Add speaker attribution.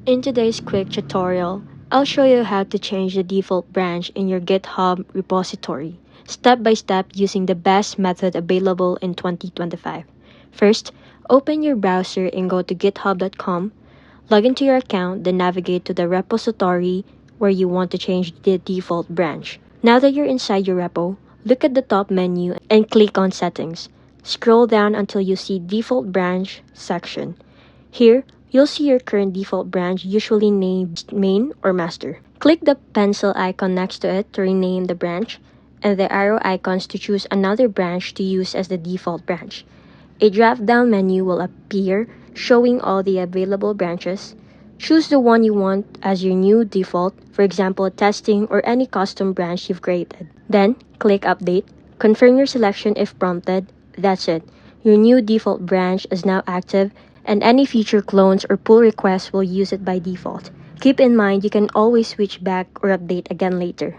Speaker 1: In today's quick tutorial, I'll show you how to change the default branch in your GitHub repository, step by step using the best method available in 2025. First, open your browser and go to github.com, log into your account, then navigate to the repository where you want to change the default branch. Now that you're inside your repo, look at the top menu and click on Settings. Scroll down until you see Default Branch section. Here, you'll see your current default branch, usually named main or master. Click the pencil icon next to it to rename the branch, and the arrow icons to choose another branch to use as the default branch. A drop-down menu will appear showing all the available branches. Choose the one you want as your new default, for example, testing or any custom branch you've created. Then, click Update. Confirm your selection if prompted. That's it. Your new default branch is now active, and any future clones or pull requests will use it by default. Keep in mind you can always switch back or update again later.